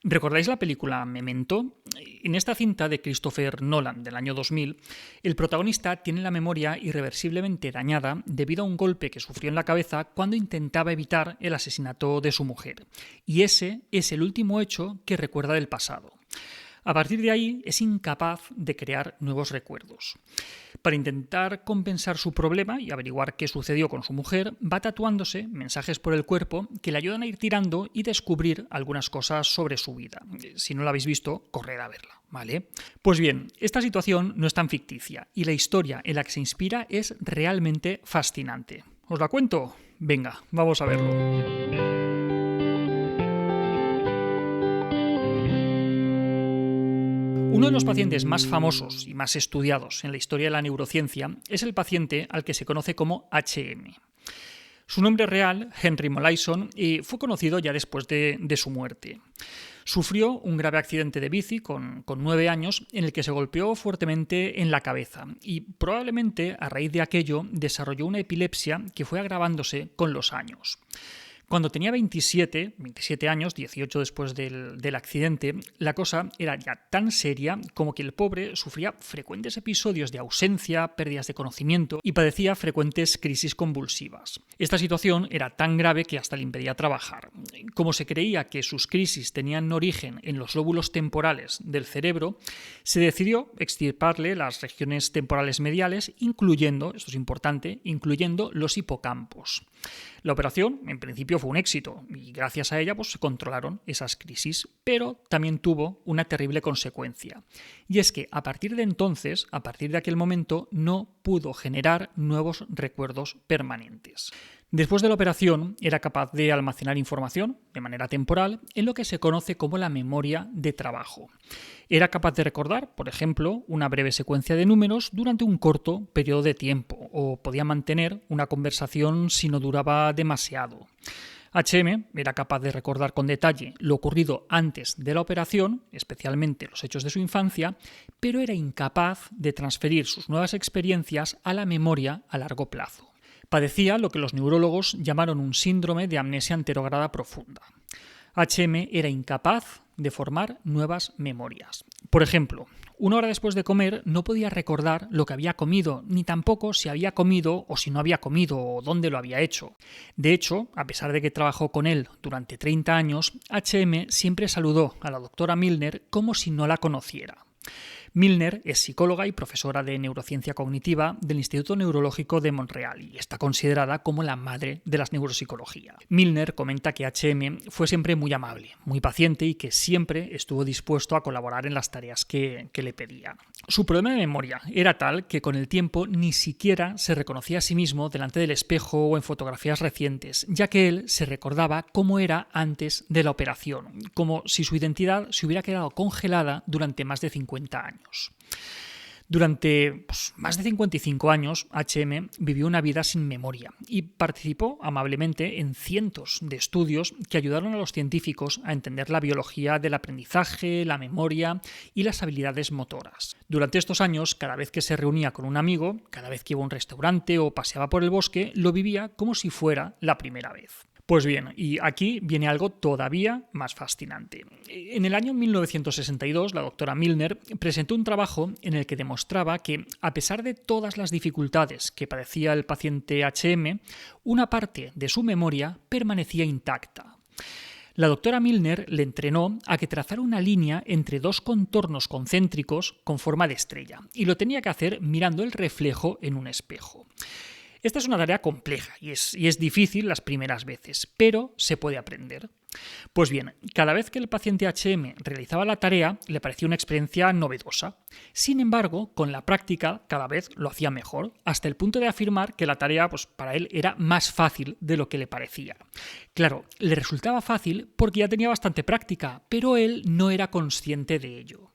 ¿Recordáis la película Memento? En esta cinta de Christopher Nolan del año 2000, el protagonista tiene la memoria irreversiblemente dañada debido a un golpe que sufrió en la cabeza cuando intentaba evitar el asesinato de su mujer. Y ese es el último hecho que recuerda del pasado. A partir de ahí es incapaz de crear nuevos recuerdos. Para intentar compensar su problema y averiguar qué sucedió con su mujer, va tatuándose mensajes por el cuerpo que le ayudan a ir tirando y descubrir algunas cosas sobre su vida. Si no la habéis visto, corred a verla, ¿vale? Pues bien, esta situación no es tan ficticia y la historia en la que se inspira es realmente fascinante. ¿Os la cuento? Venga, vamos a verlo. Uno de los pacientes más famosos y más estudiados en la historia de la neurociencia es el paciente al que se conoce como HM. Su nombre real, Henry Molaison, fue conocido ya después de su muerte. Sufrió un grave accidente de bici con 9 años en el que se golpeó fuertemente en la cabeza y probablemente a raíz de aquello desarrolló una epilepsia que fue agravándose con los años. Cuando tenía 27 años, 18 después del accidente, la cosa era ya tan seria como que el pobre sufría frecuentes episodios de ausencia, pérdidas de conocimiento y padecía frecuentes crisis convulsivas. Esta situación era tan grave que hasta le impedía trabajar. Como se creía que sus crisis tenían origen en los lóbulos temporales del cerebro, se decidió extirparle las regiones temporales mediales, incluyendo, esto es importante, incluyendo los hipocampos. La operación, en principio, fue un éxito y gracias a ella se controlaron esas crisis, pero también tuvo una terrible consecuencia. Y es que a partir de entonces, a partir de aquel momento, no pudo generar nuevos recuerdos permanentes. Después de la operación, era capaz de almacenar información de manera temporal en lo que se conoce como la memoria de trabajo. Era capaz de recordar, por ejemplo, una breve secuencia de números durante un corto periodo de tiempo, o podía mantener una conversación si no duraba demasiado. HM era capaz de recordar con detalle lo ocurrido antes de la operación, especialmente los hechos de su infancia, pero era incapaz de transferir sus nuevas experiencias a la memoria a largo plazo. Padecía lo que los neurólogos llamaron un síndrome de amnesia anterograda profunda. HM era incapaz de formar nuevas memorias. Por ejemplo, 1 hora después de comer no podía recordar lo que había comido, ni tampoco si había comido o si no había comido o dónde lo había hecho. De hecho, a pesar de que trabajó con él durante 30 años, HM siempre saludó a la doctora Milner como si no la conociera. Milner es psicóloga y profesora de neurociencia cognitiva del Instituto Neurológico de Montreal y está considerada como la madre de la neuropsicología. Milner comenta que HM fue siempre muy amable, muy paciente y que siempre estuvo dispuesto a colaborar en las tareas que le pedían. Su problema de memoria era tal que con el tiempo ni siquiera se reconocía a sí mismo delante del espejo o en fotografías recientes, ya que él se recordaba cómo era antes de la operación, como si su identidad se hubiera quedado congelada durante más de 50 años. Durante más de 55 años, HM vivió una vida sin memoria y participó amablemente en cientos de estudios que ayudaron a los científicos a entender la biología del aprendizaje, la memoria y las habilidades motoras. Durante estos años, cada vez que se reunía con un amigo, cada vez que iba a un restaurante o paseaba por el bosque, lo vivía como si fuera la primera vez. Pues bien, y aquí viene algo todavía más fascinante. En el año 1962, la doctora Milner presentó un trabajo en el que demostraba que, a pesar de todas las dificultades que padecía el paciente HM, una parte de su memoria permanecía intacta. La doctora Milner le entrenó a que trazara una línea entre dos contornos concéntricos con forma de estrella, y lo tenía que hacer mirando el reflejo en un espejo. Esta es una tarea compleja y es difícil las primeras veces, pero se puede aprender. Pues bien, cada vez que el paciente HM realizaba la tarea, le parecía una experiencia novedosa. Sin embargo, con la práctica cada vez lo hacía mejor, hasta el punto de afirmar que la tarea para él era más fácil de lo que le parecía. Claro, le resultaba fácil porque ya tenía bastante práctica, pero él no era consciente de ello.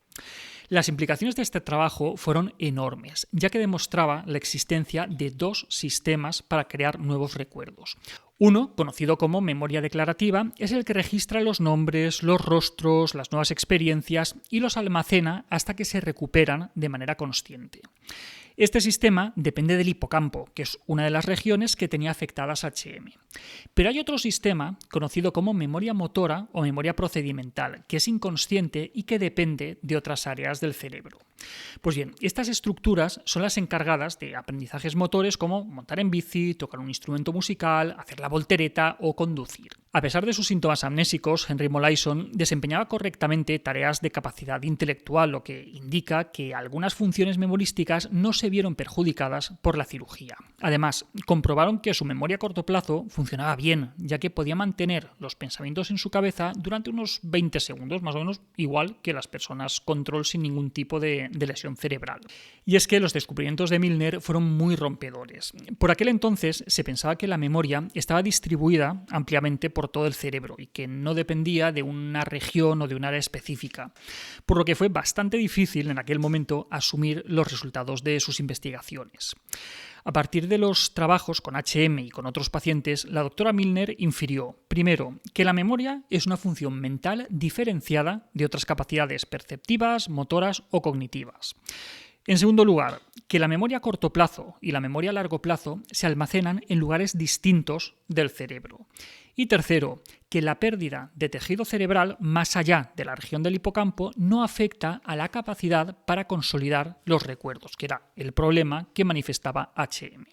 Las implicaciones de este trabajo fueron enormes, ya que demostraba la existencia de dos sistemas para crear nuevos recuerdos. Uno, conocido como memoria declarativa, es el que registra los nombres, los rostros, las nuevas experiencias y los almacena hasta que se recuperan de manera consciente. Este sistema depende del hipocampo, que es una de las regiones que tenía afectadas HM. Pero hay otro sistema, conocido como memoria motora o memoria procedimental, que es inconsciente y que depende de otras áreas del cerebro. Pues bien, estas estructuras son las encargadas de aprendizajes motores como montar en bici, tocar un instrumento musical, hacer la voltereta o conducir. A pesar de sus síntomas amnésicos, Henry Molaison desempeñaba correctamente tareas de capacidad intelectual, lo que indica que algunas funciones memorísticas no se vieron perjudicadas por la cirugía. Además, comprobaron que su memoria a corto plazo funcionaba bien, ya que podía mantener los pensamientos en su cabeza durante unos 20 segundos, más o menos igual que las personas control sin ningún tipo de lesión cerebral. Y es que los descubrimientos de Milner fueron muy rompedores. Por aquel entonces se pensaba que la memoria estaba distribuida ampliamente por todo el cerebro y que no dependía de una región o de un área específica, por lo que fue bastante difícil en aquel momento asumir los resultados de sus investigaciones. A partir de los trabajos con HM y con otros pacientes, la doctora Milner infirió, primero, que la memoria es una función mental diferenciada de otras capacidades perceptivas, motoras o cognitivas. En segundo lugar, que la memoria a corto plazo y la memoria a largo plazo se almacenan en lugares distintos del cerebro. Y tercero, que la pérdida de tejido cerebral más allá de la región del hipocampo no afecta a la capacidad para consolidar los recuerdos, que era el problema que manifestaba HM.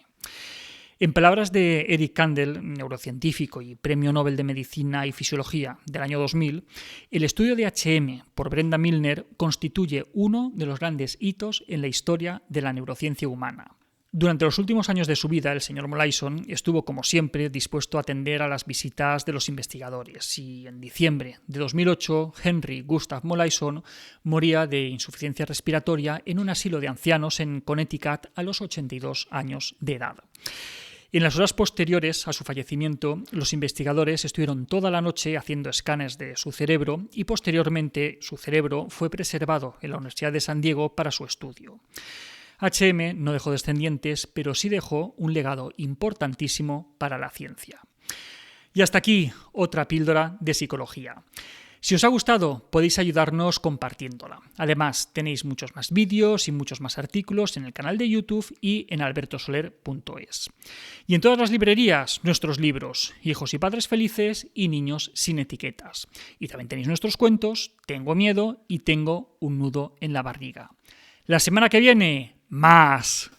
En palabras de Eric Kandel, neurocientífico y Premio Nobel de Medicina y Fisiología del año 2000, el estudio de HM por Brenda Milner constituye uno de los grandes hitos en la historia de la neurociencia humana. Durante los últimos años de su vida, el señor Molaison estuvo, como siempre, dispuesto a atender a las visitas de los investigadores y en diciembre de 2008, Henry Gustav Molaison moría de insuficiencia respiratoria en un asilo de ancianos en Connecticut a los 82 años de edad. En las horas posteriores a su fallecimiento, los investigadores estuvieron toda la noche haciendo escáneres de su cerebro y posteriormente su cerebro fue preservado en la Universidad de San Diego para su estudio. HM no dejó descendientes, pero sí dejó un legado importantísimo para la ciencia. Y hasta aquí otra píldora de psicología. Si os ha gustado, podéis ayudarnos compartiéndola. Además, tenéis muchos más vídeos y muchos más artículos en el canal de YouTube y en albertosoler.es. Y en todas las librerías, nuestros libros, Hijos y Padres Felices y Niños sin Etiquetas. Y también tenéis nuestros cuentos, Tengo miedo y Tengo un nudo en la barriga. La semana que viene, más.